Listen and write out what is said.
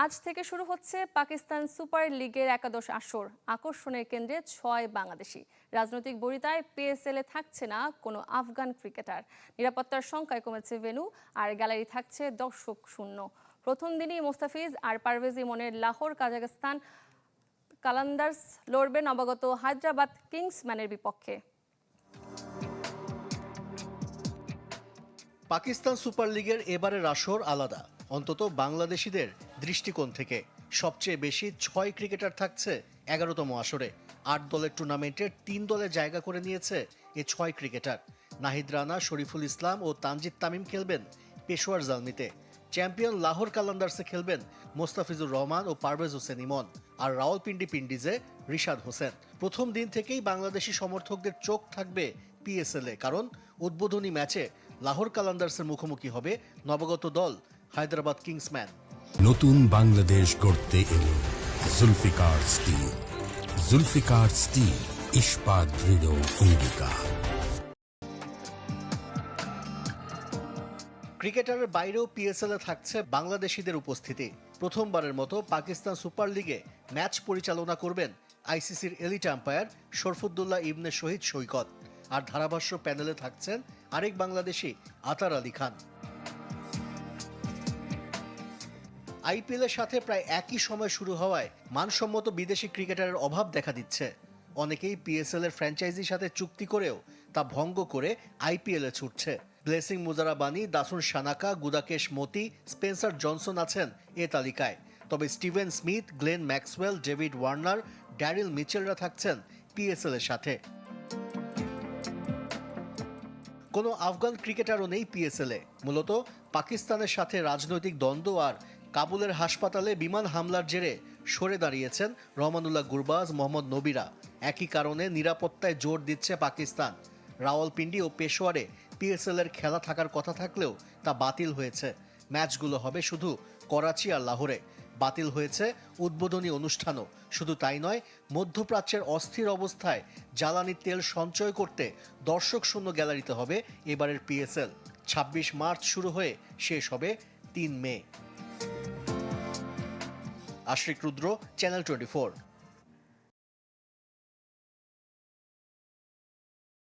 আজ থেকে শুরু হচ্ছে পাকিস্তান সুপার লিগের একাদশ আসর। আকর্ষণের কেন্দ্রে ৬ বাংলাদেশি। রাজনৈতিক বরিতায় পিএসএলে থাকছে না কোনো আফগান ক্রিকেটার। নিরাপত্তার সংখ্যায় কমেছে ভেন্যু, আর গ্যালারি থাকছে দর্শক শূন্য। প্রথম দিনই মোস্তাফিজ আর পারভেজ ইমনের লাহোর কাজাখস্তান কালান্দার্স লড়বে নবাগত হায়দ্রাবাদ কিংসম্যানের বিপক্ষে। পাকিস্তান সুপার লিগের এবারের আসর আলাদা, অন্তত বাংলাদেশিদের দৃষ্টিকোণ থেকে। সবচেয়ে বেশি ৬ ক্রিকেটার থাকছে ১১তম আসরে। ৮ দলের টুর্নামেন্টের ৩ দলে জায়গা করে নিয়েছে এ ৬ ক্রিকেটার। নাহিদ রানা, শরীফুল ইসলাম ও তানজিদ তামিম খেলবেন পেশোয়ার জালমিতে। চ্যাম্পিয়ন লাহোর কালান্দার্সে খেলবেন মোস্তাফিজুর রহমান ও পারভেজ হোসেন ইমন, আর রাওয়ালপিন্ডি পিন্ডিজে রিশাদ হোসেন। প্রথম দিন থেকেই বাংলাদেশি সমর্থকদের চোখ থাকবে পিএসএলে, কারণ উদ্বোধনী ম্যাচে লাহোর কালান্দার্সের মুখোমুখি হবে নবাগত দল হায়দ্রাবাদ কিংসম্যান। নতুন বাংলাদেশ গড়তে এলো জুলফিকার স্টিল। জুলফিকার স্টিল, ইস্পাত দৃঢ় অঙ্গীকার। ক্রিকেটারের বাইরেও পিএসএলে থাকছে বাংলাদেশিদের উপস্থিতি। প্রথমবারের মতো পাকিস্তান সুপার লিগে ম্যাচ পরিচালনা করবেন আইসিসির এলিট আম্পায়ার শরফুদ্দুল্লাহ ইবনে শহীদ সৈকত, আর ধারাভাষ্য প্যানেলে থাকছেন আরেক বাংলাদেশি আতার আলী খান। আইপিএলের সাথে প্রায় একই সময় শুরু হওয়ায় মানসম্মত বিদেশি ক্রিকেটারের অভাব দেখা দিচ্ছে। অনেকেই পিএসএল এর ফ্র্যাঞ্চাইজির সাথে চুক্তি করেও তা ভঙ্গ করে আইপিএলে ছুটছে। Blessing Muzarabani, Dasun Shanaka, Gudakesh Motie, Spencer Johnson আছেন এ তালিকায়। তবে Steven Smith, Glenn Maxwell, David Warner, Daryl মিচেলরা থাকছেন পিএসএল এর সাথে। কোনো আফগান ক্রিকেটারও নেই পিএসএলে। মূলত পাকিস্তানের সাথে রাজনৈতিক দ্বন্দ্ব আর কাবুলের হাসপাতালে বিমান হামলার জেরে সরে দাঁড়িয়েছেন রহমানুল্লাহ গুরবাজ, মোহাম্মদ নবীরা। একই কারণে নিরাপত্তায় জোর দিচ্ছে পাকিস্তান। রাওয়ালপিন্ডি ও পেশোয়ারে পিএসএল এর খেলা থাকার কথা থাকলেও তা বাতিল হয়েছে। ম্যাচগুলো হবে শুধু করাচি আর লাহোরে। বাতিল হয়েছে উদ্বোধনী অনুষ্ঠানও। শুধু তাই নয়, মধ্যপ্রাচ্যের অস্থির অবস্থায় জ্বালানি তেল সঞ্চয় করতে দর্শক শূন্য গ্যালারিতে হবে এবারের পিএসএল। ২৬ মার্চ শুরু হয়ে শেষ হবে ৩ মে। আশরিক রুদ্র, চ্যানেল 24।